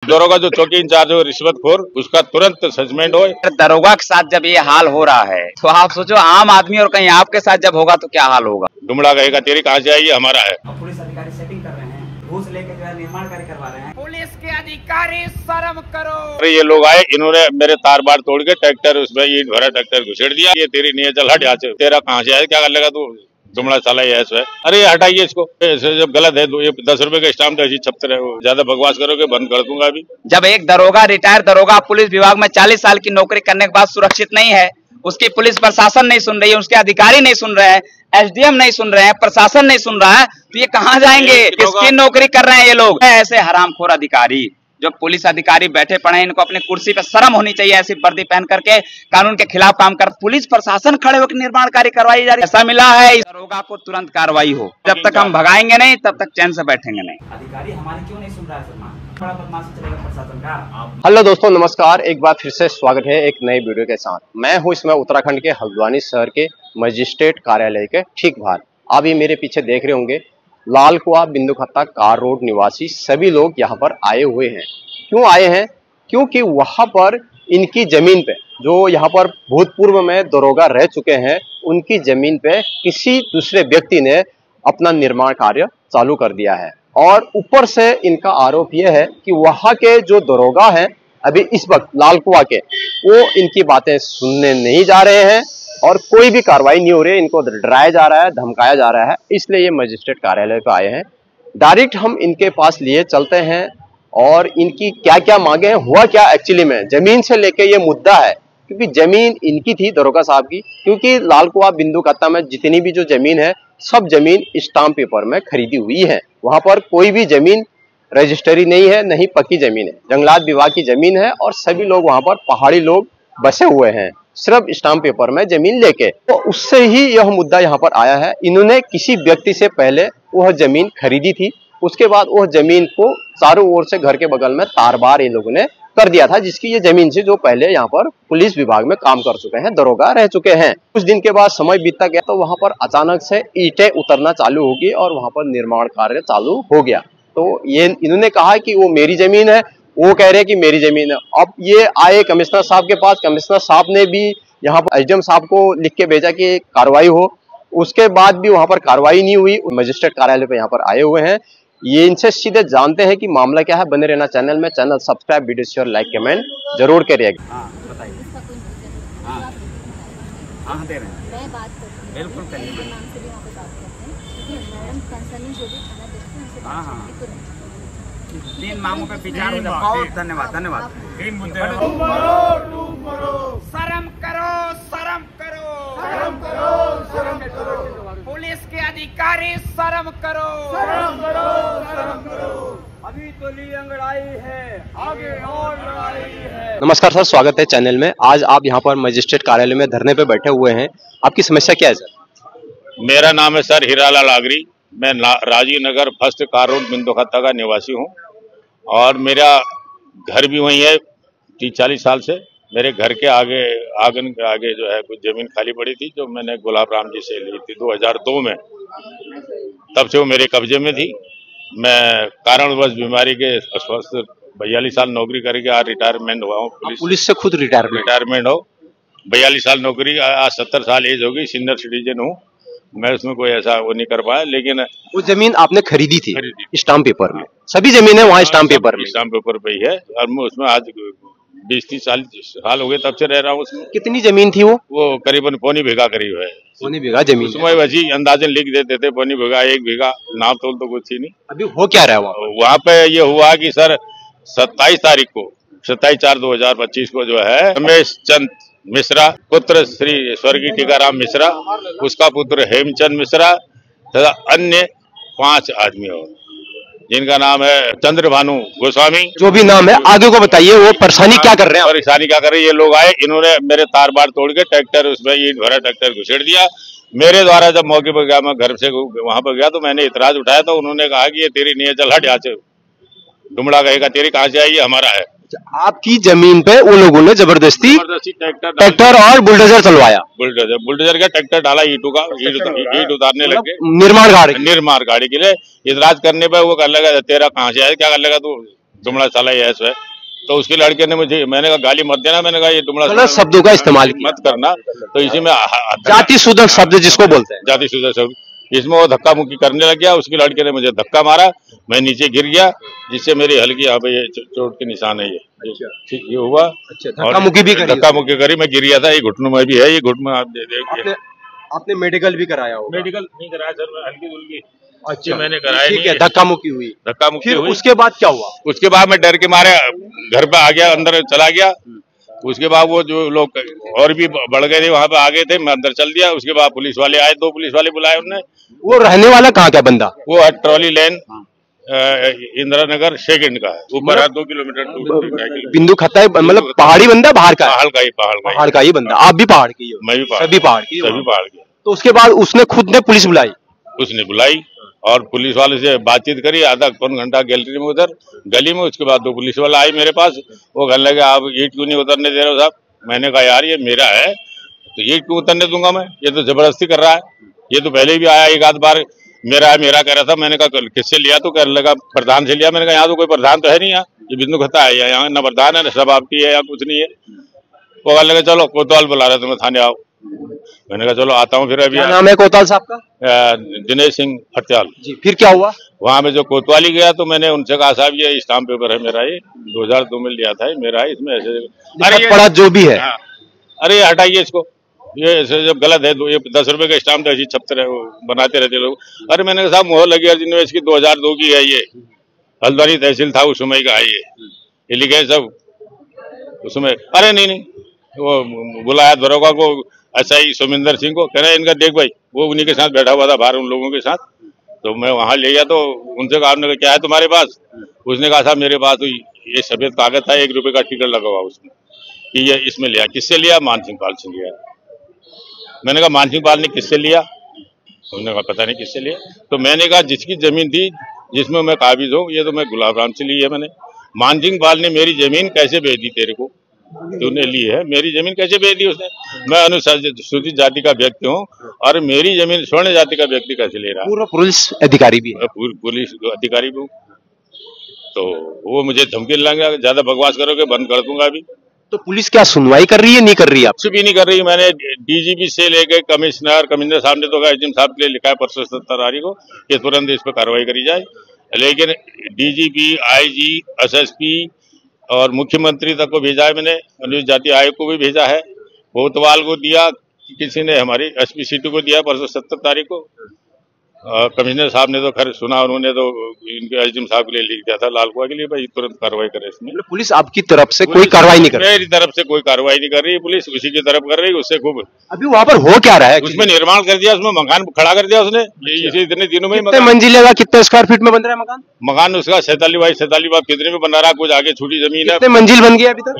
दरोगा जो चौकी इंचार्ज हो रिश्वतखोर, उसका तुरंत सस्पेंड हो। दरोगा के साथ जब ये हाल हो रहा है तो आप सोचो आम आदमी और कहीं आपके साथ जब होगा तो क्या हाल होगा। दुमड़ा कहेगा तेरी कहाँ से आई, ये हमारा है। पुलिस अधिकारी सेटिंग कर रहे हैं, घूस लेके जो है निर्माण कार्य करवा रहे हैं। पुलिस के अधिकारी शर्म करो। अरे ये लोग आए, इन्होंने मेरे तार बार तोड़ के ट्रैक्टर उसमें ईंट भरा ट्रैक्टर घुसेड़ दिया। ये तेरी नहीं है, चल हट यहाँ से, तेरा कहाँ से आया, क्या कर लेगा तू, दुमड़ा साला ये है। अरे हटाइए इसको, ऐसे जब गलत है तो ये 10 रुपए का स्टाम्प ऐसी छपते रहे, ज्यादा बकवास करोगे बंद कर दूंगा अभी। जब एक दरोगा रिटायर्ड दरोगा पुलिस विभाग में 40 साल की नौकरी करने के बाद सुरक्षित नहीं है, उसकी पुलिस प्रशासन नहीं सुन रही है, उसके अधिकारी नहीं सुन रहे हैं, एसडीएम नहीं सुन रहे हैं, प्रशासन नहीं सुन रहा है, तो ये कहाँ जाएंगे, किसकी नौकरी कर रहे हैं ये लोग। ऐसे हरामखोर अधिकारी जो पुलिस अधिकारी बैठे पड़े हैं, इनको अपनी कुर्सी पे शर्म होनी चाहिए। ऐसी वर्दी पहन करके कानून के खिलाफ काम कर, पुलिस प्रशासन खड़े होकर निर्माण कार्य करवाई जा रही है। ऐसा मिला है दरोगा को तुरंत कार्रवाई हो। जब तक हम भगाएंगे नहीं तब तक चैन से बैठेंगे नहीं। अधिकारी हमारी क्यों नहीं सुन रहा है सर? बड़ा बदमाशी चलेगा प्रशासन का। हेलो दोस्तों, नमस्कार। एक बार फिर से स्वागत है एक नई वीडियो के साथ। मैं हूं इसमें उत्तराखंड के हल्द्वानी शहर के मजिस्ट्रेट कार्यालय के ठीक बाहर। आप ये मेरे पीछे देख रहे होंगे, लाल कुआं बिंदुखत्ता कार रोड निवासी सभी लोग यहाँ पर आए हुए हैं। क्यों आए हैं? क्योंकि वहाँ पर इनकी जमीन पे, जो यहाँ पर भूतपूर्व में दरोगा रह चुके हैं, उनकी जमीन पे किसी दूसरे व्यक्ति ने अपना निर्माण कार्य चालू कर दिया है। और ऊपर से इनका आरोप यह है कि वहाँ के जो दरोगा हैं अभी इस वक्त लाल कुआं के, वो इनकी बातें सुनने नहीं जा रहे हैं और कोई भी कार्रवाई नहीं हो रही है। इनको डराया जा रहा है, धमकाया जा रहा है, इसलिए ये मजिस्ट्रेट कार्यालय पे आए हैं। डायरेक्ट हम इनके पास लिए चलते हैं और इनकी क्या क्या मांगे हैं, हुआ क्या एक्चुअली में, जमीन से लेके ये मुद्दा है। क्योंकि जमीन इनकी थी दरोगा साहब की, क्योंकि लाल कुआं बिंदुखत्ता में जितनी भी जो जमीन है सब जमीन स्टाम्प पेपर में खरीदी हुई है। वहां पर कोई भी जमीन रजिस्ट्री नहीं है, नहीं पक्की जमीन है, जंगलात विभाग की जमीन है और सभी लोग वहां पर पहाड़ी लोग बसे हुए हैं सिर्फ स्टाम्प पेपर में जमीन लेके। तो उससे ही यह मुद्दा यहाँ पर आया है। इन्होंने किसी व्यक्ति से पहले वह जमीन खरीदी थी, उसके बाद वह जमीन को चारों ओर से घर के बगल में तार बार इन लोगों ने कर दिया था, जिसकी ये जमीन से जो पहले यहाँ पर पुलिस विभाग में काम कर चुके हैं, दरोगा रह चुके हैं। कुछ दिन के बाद समय बीतता गया तो वहां पर अचानक से ईंटें उतरना चालू होगी और वहां पर निर्माण कार्य चालू हो गया। तो ये इन्होंने कहा कि वो मेरी जमीन है, वो कह रहे हैं कि मेरी जमीन है। अब ये आए कमिश्नर साहब के पास, कमिश्नर साहब ने भी यहाँ पर एसडीएम साहब को लिख के भेजा कि कार्रवाई हो। उसके बाद भी वहां पर कार्रवाई नहीं हुई। मजिस्ट्रेट कार्यालय पे यहाँ पर आए हुए हैं। ये इनसे सीधे जानते हैं कि मामला क्या है। बने रहना चैनल में, channel subscribe, video share, like, comment जरूर करिएगा। बताइए। इसका कोई इंतजाम हाँ। नहीं है। हाँ दे रहे हैं, मैं बात करती हूँ, बिल्कुल करिए। मेरे नाम से भी वहाँ पे बात करते हैं, क्योंकि मैडम कंसर्निंग जो भी थाना देखते हैं उनसे हाँ, बात हाँ। करके तुरंत 3 मांगों पे विचार हो जाए। बहुत धन्यवाद, धन्यवाद। 3 मुद्दे शर्म करो, शर्म करो, शर्म करो, शर्म करो। पुलिस के अधिकारी शर्म करो, शर्म करो, शर्म करो। अभी तो ली अंगड़ाई है, आगे और लड़ाई है। नमस्कार सर, स्वागत है चैनल में। आज आप यहाँ पर मजिस्ट्रेट कार्यालय में धरने पे बैठे हुए हैं, आपकी समस्या क्या है सर? मेरा नाम है सर हीरालाल आगरी। मैं Rajiv Nagar first car road Bindukhatta का निवासी हूँ और मेरा घर भी वहीं है 30-40 साल से। मेरे घर के आगे, आंगन के आगे जो है कुछ जमीन खाली पड़ी थी, जो मैंने गुलाब राम जी से ली थी 2002 में। तब से वो मेरे कब्जे में थी। मैं कारणवश बीमारी के अस्वस्थ 42 साल नौकरी करके आज रिटायरमेंट हुआ हूँ। पुलिस से खुद रिटायरमेंट हो, 42 साल नौकरी, आज 70 साल एज होगी, सीनियर सिटीजन हूँ मैं। उसमें कोई ऐसा वो नहीं कर पाया। लेकिन वो जमीन आपने खरीदी थी स्टाम्प पेपर में, सभी जमीनें वहाँ स्टाम्प पेपर में, स्टाम्प पेपर पे ही है। और मैं उसमें आज 20-30 साल हो गए, तब से रह रहा हूँ उसमें। कितनी जमीन थी वो? करीबन पौनी बीघा करीब है। पौनी बीघा जमीन है। उसमें वैसी अंदाजन लिख देते थे, पौनी बीघा, 1 बीघा, नाप तोल तो कुछ ही नहीं। अभी हो क्या रहा है वहाँ पे ये हुआ कि सर 27 तारीख को, 27/4/2025 को जो है रमेश चंद मिश्रा पुत्र श्री स्वर्गीय टीकाराम मिश्रा, उसका पुत्र हेमचंद मिश्रा तथा अन्य 5 आदमी और, जिनका नाम है चंद्रभानु गोस्वामी। जो भी नाम है आगे को बताइए। वो परेशानी क्या कर रहे हैं? परेशानी क्या कर रहे हैं? ये लोग आए, इन्होंने मेरे तार बार तोड़ के ट्रैक्टर उसमें ईंट भरा ट्रैक्टर घुसेड़ दिया। मेरे द्वारा जब मौके पर गया, मैं घर से वहां पर गया तो मैंने इतराज उठाया तो उन्होंने कहा कि ये तेरी नहीं है, चल हट यहाँ से, दुमड़ा कहेगा तेरी कहाँ से आई, ये हमारा है। आपकी जमीन पे उन लोगों ने जबरदस्ती ट्रैक्टर और बुलडोजर चलवाया। बुलडोजर का ट्रैक्टर डाला, ईंटों का, ईंट उतारने लग गए। निर्माण गाड़ी के लिए इतराज करने पर वो कर लगा तेरा कहाँ से आया, क्या कर लेगा तू, दुमड़ा साला ये है। तो उसके लड़के ने मुझे, मैंने कहा गाली मत देना, मैंने कहा ये दुमड़ा गलत शब्दों का इस्तेमाल मत करना। तो इसी में जाति सूचक शब्द जिसको बोलते हैं, जाति सूचक शब्द, इसमें वो धक्का मुक्की करने लग गया। उसके लड़के ने मुझे धक्का मारा, मैं नीचे गिर गया, जिससे मेरी हल्की यहाँ पे ये चोट के निशान है ये। ठीक ये हुआ। धक्का मुक्की भी करी, धक्का मुक्की करी, मैं गिर गया था। ये घुटनों में भी है, ये घुटनों आप देखिए। आपने मेडिकल भी कराया होगा? मेडिकल नहीं कराया सर, मैं हल्की फुल्की अच्छा मैंने कराया ठीक नहीं है। धक्का मुक्की हुई, धक्का मुक्की हुई। उसके बाद क्या हुआ? उसके बाद मैं डर के मारे घर पे आ गया, अंदर चला गया। उसके बाद वो जो लोग और भी बढ़ गए थे, वहां पे आ गए थे, मैं अंदर चल दिया। उसके बाद पुलिस वाले आए, 2 पुलिस वाले बुलाए उन्होंने। वो रहने वाला कहाँ का बंदा? वो है ट्रॉली लेन इंदिरा नगर सेकंड का है, ऊपर है 2 किलोमीटर। बिंदु खत्ता मतलब पहाड़ी बंदा, बाहर का? पहाड़ का ही बंदा। आप भी पहाड़ के ही हो? मैं भी सभी पहाड़ के? सभी पहाड़ के। तो उसके बाद उसने खुद ने पुलिस बुलाई? उसने बुलाई और पुलिस वाले से बातचीत करी, आधा पौन घंटा गैलरी में उधर गली में। उसके बाद 2 पुलिस वाला आए मेरे पास, वो कहने लगे आप ईंट क्यों नहीं उतरने दे रहे हो साहब? मैंने कहा यार ये मेरा है तो ईंट क्यों उतरने दूंगा मैं, ये तो जबरदस्ती कर रहा है। ये तो पहले भी आया एक आध बार, मेरा है मेरा कह रहा था। मैंने कहा किससे लिया? तो कहने लगा प्रधान से लिया। मैंने कहा यहाँ तो कोई प्रधान तो है नहीं, यहाँ ये बिंदु खत्ता है, यहाँ न प्रधान है न सब आपकी है, यहाँ कुछ नहीं है। वो कहने लगे चलो कोतवाल बुला रहे तुम्हें थाने आओ। मैंने कहा चलो आता हूँ। फिर अभी नाम है कोतवाल साहब का? दिनेश सिंह फटियाल जी। फिर क्या हुआ? वहां पे जो कोतवाली गया तो मैंने उनसे कहा साहब ये स्टाम्प पेपर है मेरा, ये 2002 में लिया था, ये मेरा है, इसमें ऐसे अरे पड़ा जो भी है। अरे ये हटाइए इसको, ये ऐसे जब गलत है। ये 10 रुपए का स्टाम्प ऐसी छपते रहे, बनाते रहते लोग। अरे मैंने कहा साहब मोहर लगी अर्जुन निवेश की 2002 की है, ये हल्द्वानी तहसील था उस समय का है, ये लिखे है सब उसमें। अरे नहीं, वो बुलाया दरोगा को, SI सोमिंदर सिंह को, कह रहे इनका देख भाई, वो उन्हीं के साथ बैठा हुआ था बाहर उन लोगों के साथ। तो मैं वहां ले गया तो उनसे कहा, आपने क्या है तुम्हारे पास? उसने कहा साहब मेरे पास तो ये सफेद कागज था, 1 रुपए का टिकट लगा हुआ उसमें, कि ये इसमें लिया। किससे लिया? मान सिंह पाल से लिया। मैंने कहा मान सिंह पाल ने किससे लिया? उन्होंने कहा पता नहीं किससे लिया। तो मैंने कहा जिसकी जमीन थी जिसमें मैं काबिज हूँ, ये तो मैं गुलाब राम से ली है मैंने। मान सिंह पाल ने मेरी जमीन कैसे बेच दी तेरे को? तूने ली है मेरी जमीन, कैसे बेच दी उसने? मैं अनुसूचित जाति का व्यक्ति हूँ और मेरी जमीन स्वर्ण जाति का व्यक्ति कैसे ले रहा है? पूर्व पुलिस अधिकारी भी है? पुलिस अधिकारी भी हूँ। तो वो मुझे धमकी लगा, ज्यादा बकवास करोगे बंद कर दूंगा अभी। तो पुलिस क्या सुनवाई कर रही है? नहीं कर रही है? आप कुछ भी नहीं कर रही। मैंने DGP से लेके कमिश्नर साहब ने तो SDM साहब के लिए लिखा है परसों 17 तारीख को कि तुरंत इस पर कार्रवाई करी जाए। लेकिन DGP, IG, SSP और मुख्यमंत्री तक को भेजा है मैंने, अनुसूचित जाति आयोग को भी भेजा है, कोतवाल को दिया, किसी ने हमारी SP सिटी को दिया परसों 17 तारीख को। कमिश्नर साहब ने तो खैर सुना, उन्होंने तो इनके SDM साहब के लिए लिख दिया था लालकुआ के लिए, भाई तुरंत कार्रवाई करे इसमें। पुलिस आपकी तरफ से कोई कार्रवाई नहीं कर रही? मेरी तरफ से कोई कार्रवाई नहीं कर रही, पुलिस उसी की तरफ कर रही, उससे खूब। अभी वहाँ पर हो क्या रहा है? उसमें निर्माण कर दिया, उसमें मकान खड़ा कर दिया उसने, इसी इतने दिनों में। कितने मंजिले का, कितने स्क्वायर फीट में बन रहा है मकान? मकान उसका 47 बाई 47 बाई कितने में बना रहा, कुछ आगे छोटी जमीन है। कितने मंजिल बन गया अभी तक?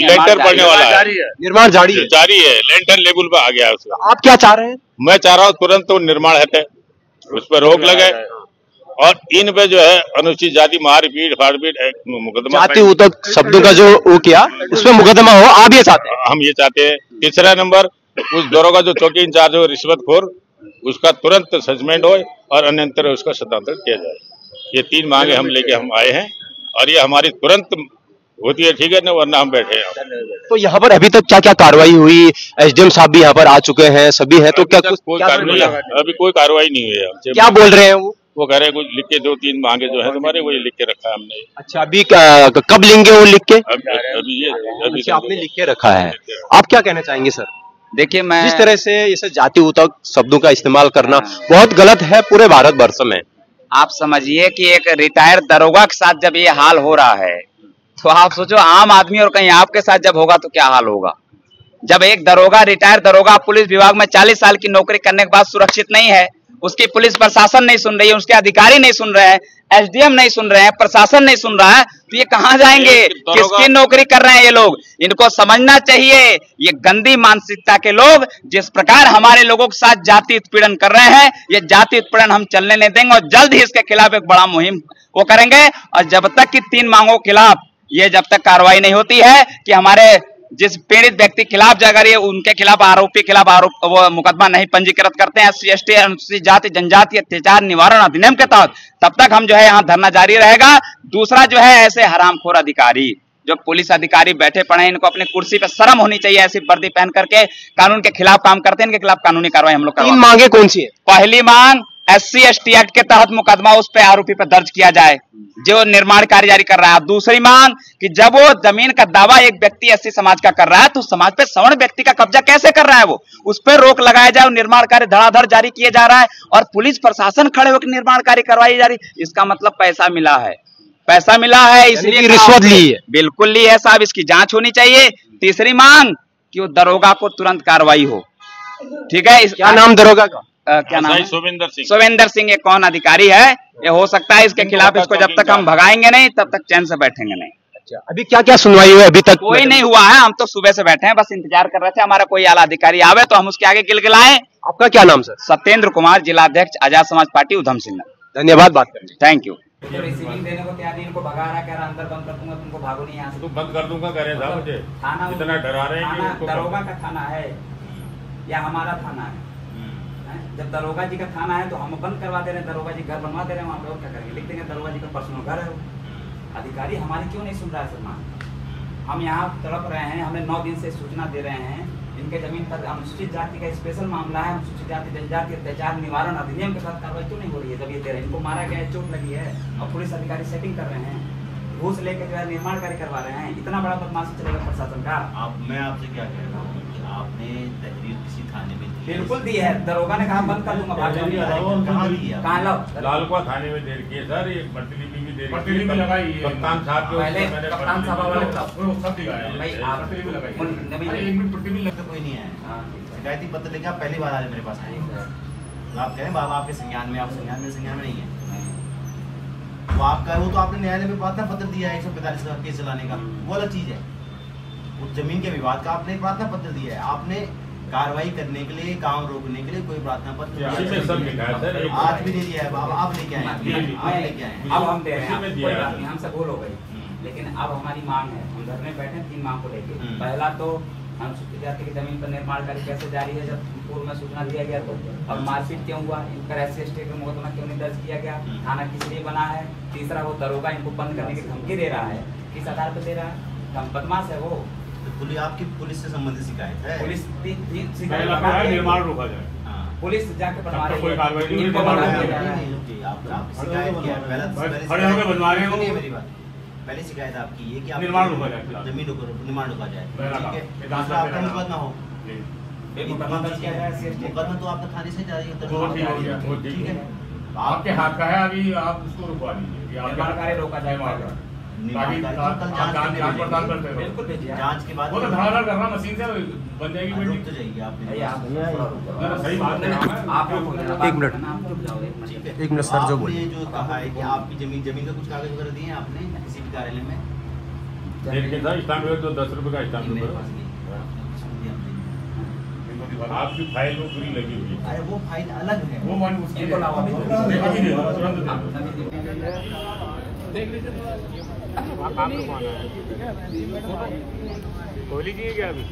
लेंटर पड़ने वाला है, निर्माण जारी है, लेंटर लेवल पे आ गया उसका। आप क्या चाह रहे हैं? मैं चाह रहा हूँ तुरंत तो निर्माण हटे, उस पर रोक लगे और इन पे जो है अनुचित जाति मारपीट फाड़पीट मुकदमा, जाति उतक शब्दों का जो वो किया उसमें मुकदमा हो, आप ये चाहते हैं? हम ये चाहते हैं। तीसरा नंबर, उस दरोगा जो चौकी इंचार्ज हो रिश्वतखोर, उसका तुरंत सस्पेंड हो और अन्यंतर उसका सत्यापन किया जाए। ये 3 मांगे हम लेके हम आए हैं और ये हमारी तुरंत होती है, ठीक है ना, वरना हम बैठे हैं। तो यहाँ पर अभी तक क्या क्या कार्रवाई हुई? SDM साहब भी यहाँ पर आ चुके हैं, सभी हैं, तो क्या कुछ कोई कार्रवाई अभी कोई कार्रवाई नहीं हुई है। क्या बोल रहे हैं वो कह रहे हैं कुछ लिख के 2-3 मांगे जो है तुम्हारे, वो लिख के रखा है हमने। अच्छा, अभी कब लेंगे वो लिख के? अभी आपने लिख के रखा है। आप क्या कहना चाहेंगे सर? देखिए, मैं जिस तरह से इसे जाति उतक शब्दों का इस्तेमाल करना बहुत गलत है पूरे भारतवर्ष में। आप समझिए कि एक रिटायर्ड दरोगा के साथ जब ये हाल हो रहा है, तो आप सोचो आम आदमी और कहीं आपके साथ जब होगा तो क्या हाल होगा। जब एक दरोगा, रिटायर्ड दरोगा, पुलिस विभाग में 40 साल की नौकरी करने के बाद सुरक्षित नहीं है, उसकी पुलिस प्रशासन नहीं सुन रही है, उसके अधिकारी नहीं सुन रहे हैं, SDM नहीं सुन रहे हैं, प्रशासन नहीं सुन रहा है, तो ये कहाँ जाएंगे? किसकी नौकरी कर रहे हैं ये लोग? इनको समझना चाहिए, ये गंदी मानसिकता के लोग जिस प्रकार हमारे लोगों के साथ जाति उत्पीड़न कर रहे हैं, ये जाति उत्पीड़न हम चलने नहीं देंगे और जल्द ही इसके खिलाफ एक बड़ा मुहिम वो करेंगे। और जब तक कि 3 मांगों के खिलाफ ये जब तक कार्रवाई नहीं होती है कि हमारे जिस पीड़ित व्यक्ति खिलाफ अगर ये उनके खिलाफ आरोपी खिलाफ वो मुकदमा नहीं पंजीकृत करते हैं SC ST अनुसूचित जाति जनजाति अत्याचार निवारण अधिनियम के तहत, तब तक हम जो है यहाँ धरना जारी रहेगा। दूसरा जो है ऐसे हरामखोर अधिकारी जो पुलिस अधिकारी बैठे पड़े हैं, इनको अपनी कुर्सी पे शर्म होनी चाहिए। ऐसी वर्दी पहन करके कानून के खिलाफ काम करते हैं, इनके खिलाफ कानूनी कार्रवाई हम लोग करवाएंगे। तीन मांगे कौन सी है? पहली मांग SC ST एक्ट के तहत मुकदमा उस पे आरोपी पे दर्ज किया जाए जो निर्माण कार्य जारी कर रहा है। दूसरी मांग कि जब वो जमीन का दावा एक व्यक्ति SC समाज का कर रहा है तो समाज पे सवर्ण व्यक्ति का कब्जा कैसे कर रहा है, वो उस पर रोक लगाया जाए। निर्माण कार्य धड़ाधड़ जारी किए जा रहा है और पुलिस प्रशासन खड़े होकर निर्माण कार्य करवाई जा रही, इसका मतलब पैसा मिला है, पैसा मिला है, इसलिए रिश्वत ली है। बिल्कुल ली है साहब, इसकी जांच होनी चाहिए। तीसरी मांग कि वो दरोगा को तुरंत कार्रवाई हो। ठीक है, क्या नाम दरोगा का? क्या नाम है? सुविंदर सिंह। ये कौन अधिकारी है? ये हो सकता है इसके खिलाफ इसको जब तक हम भगाएंगे नहीं तब तक चैन से बैठेंगे नहीं। अच्छा, अभी क्या क्या सुनवाई हुई? अभी तक कोई नहीं हुआ है, हम तो सुबह से बैठे हैं, बस इंतजार कर रहे थे हमारा कोई आला अधिकारी आवे तो हम उसके आगे गिलगिलाएं। आपका क्या नाम सर? सत्येंद्र कुमार, जिलाध्यक्ष आजाद समाज पार्टी उधम सिंह। धन्यवाद बात करने। Thank you. तो रिसीविंग देने को तैयार नहीं, इनको भगा रहा, कह रहा अंदर बंद कर दूंगा, तुमको भागो नहीं यहाँ से। तो बंद कर दूंगा कह रहे साहब मुझे, थाना इतना डरा रहे हैं कि थाना उनको दरोगा का थाना है या हमारा थाना है? जब दरोगा जी का थाना है तो हम बंद करवा दे रहे हैं, दरोगा जी घर बनवा दे रहे हैं वहाँ पे, और क्या करेंगे? लिख देंगे दरोगा जी का पर्सनल घर है वो। अधिकारी हमारी क्यों नहीं सुन रहा है सर? हम यहाँ तड़प रहे हैं, हमें 9 दिन से सूचना दे रहे हैं, इनके जमीन पर अनुसूचित जाति का स्पेशल मामला है, अनुसूचित जाति जनजाति अत्याचार निवारण अधिनियम के तहत कार्रवाई क्यों नहीं हो रही है? जब ये दे रहे हैं, इनको मारा गया है, चोट लगी है और पुलिस अधिकारी सेटिंग कर रहे हैं, घूस लेके जो है निर्माण कार्य करवा रहे हैं। इतना बड़ा बदमाशी चलेगा प्रशासन का? मैं आपसे क्या कह रहा हूँ कि आपने तहरीर किसी थाने में दी? बिल्कुल दी है, दरोगा ने कहा बंद कर दूंगा, कहाँ दी है? कहाँ लाओ? लालकुआ थाने में देर की है सर, ये प्रतिलिपि भी देर प्रतिलिपि की है। लगाई है। कप्तान साहब के पहले ऊपर मैंने कप्तान साहब वाले वो सब दिखाया है। भाई आप प्रतिलिपि लगाई है। नवीन- अरे, एक मिनट प्रतिलिपि लग- कोई नहीं है। हाँ, शिकायती पत्र लेके आप पहली बार आ रहे मेरे पास आए, तो आप कहें बाबा आपके संज्ञान में, आप संज्ञान में, संज्ञान में नहीं है। वो आपका वो तो आपने न्यायालय में प्रार्थना पत्र दिया है 145 का केस चलाने का, वो अलग चीज है। उस जमीन के विवाद का आपने प्रार्थना पत्र दिया है, आपने कार्रवाई करने के लिए, काम रोकने के लिए कोई प्रार्थना पत्र इसी में सब लिखा है सर, एक आज भी नहीं दिया है। आप लेके आए, आप लेके आए। अब हम दे रहे हैं, उसी में कोई दिया है। बात नहीं, हमसे भूल हो गई, लेकिन अब हमारी मांग है, हम धरने बैठे हैं 3 मांग को लेके। पहला तो अनुसूचित जाति की जमीन पर निर्माण कार्य कैसे जारी है, जब पूर्व में सूचना दिया गया तो अब मारपीट क्यों हुआ, इन पर SC ST का मुकदमा क्यों नहीं दर्ज किया गया, थाना किस लिए बना है। तीसरा वो दरोगा इनको बंद करने की धमकी दे रहा है, किस आधार पर दे रहा है? बदमाश है वो। पुलिस आपकी पुलिस से संबंधित शिकायत है? पुलिस पहला तो है निर्माण रोका जाए। हाँ। पुलिस जाके बनवा तब तक रही कोई कार्रवाई नहीं है, हुई, इनको निर्माण बनवा रोका दिया जा रहा है। आप शिकायत किया है, खड़े होकर बनवा रहे हैं वो। सुनिए मेरी बात। पहली शिकायत आपकी ये कि आप निर्माण रोका जाए, जमीन निर्माण रोका जाए, पहला ठीक है? काम। दूसरा आपका मुकदमा हो, मुकदमा दर्ज किया जाए SC ST। मुकदमा तो आपका थाने से जारी होता वो ठीक हो गया, वो ठीक है। आपके हाथ का है, अभी आप उसको रुकवा दीजिए कि निर्माण कार्य रोका जाए। ताकि आप जांच पड़ताल करते रहो। बिल्कुल भेजिए आप। जांच के बाद वो तो धड़ाधड़ करना मशीन से बन जाएगी रुक बिल्डिंग। तो जाइए आप भैया, आप ना, सही बात है। आप लोग बोले ना, एक मिनट। ना, आप चुप जाओ, एक मिनट। ठीक है। एक मिनट सर, जो आपने बोलिए। जो कहा है कि आपकी जमीन का कुछ कागज वगैरह दिए हैं आपने किसी भी कार्यालय में? देर के साथ स्टाम्प पेपर तो 10 रुपए का स्टाम्प मेरे पेपर पास नहीं है। सुनिए आपने। आपकी फाइल में पूरी लगी हुई है। अरे वो फाइल अलग है। वो वन उसकी इनको लाओ अभी। अभी दे दो, तुरंत दे दो। कोहली जी क्या अभी?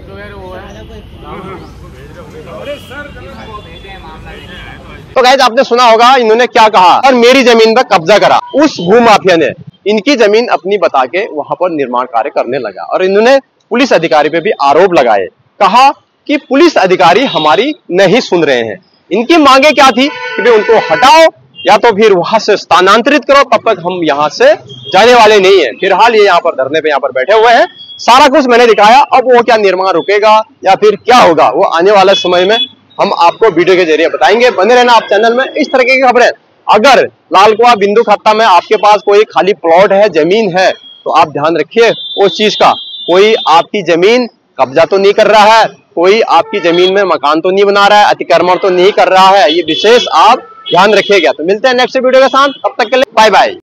तो यार वो है। तो गाइस आपने सुना होगा इन्होंने क्या कहा, और मेरी जमीन पर कब्जा करा उस भूमाफिया ने, इनकी जमीन अपनी बता के वहां पर निर्माण कार्य करने लगा। और इन्होंने पुलिस अधिकारी पे भी आरोप लगाए, कहा कि पुलिस अधिकारी हमारी नहीं सुन रहे हैं। इनकी मांगे क्या थी कि भाई उनको हटाओ या तो फिर वहां से स्थानांतरित करो, तब तक हम यहाँ से जाने वाले नहीं है। फिलहाल ये यहाँ पर धरने पे यहाँ पर बैठे हुए हैं, सारा कुछ मैंने दिखाया। अब वो क्या निर्माण रुकेगा या फिर क्या होगा वो आने वाले समय में हम आपको वीडियो के जरिए बताएंगे। बने रहना आप चैनल में, इस तरह की खबरें। अगर लालकुआ बिंदु खत्ता में आपके पास कोई खाली प्लॉट है, जमीन है, तो आप ध्यान रखिए उस चीज का। कोई आपकी जमीन कब्जा तो नहीं कर रहा है, कोई आपकी जमीन में मकान तो नहीं बना रहा है, अतिक्रमण तो नहीं कर रहा है, ये विशेष आप ध्यान रखिएगा। तो मिलते हैं नेक्स्ट वीडियो के साथ, तब तक के लिए बाय बाय।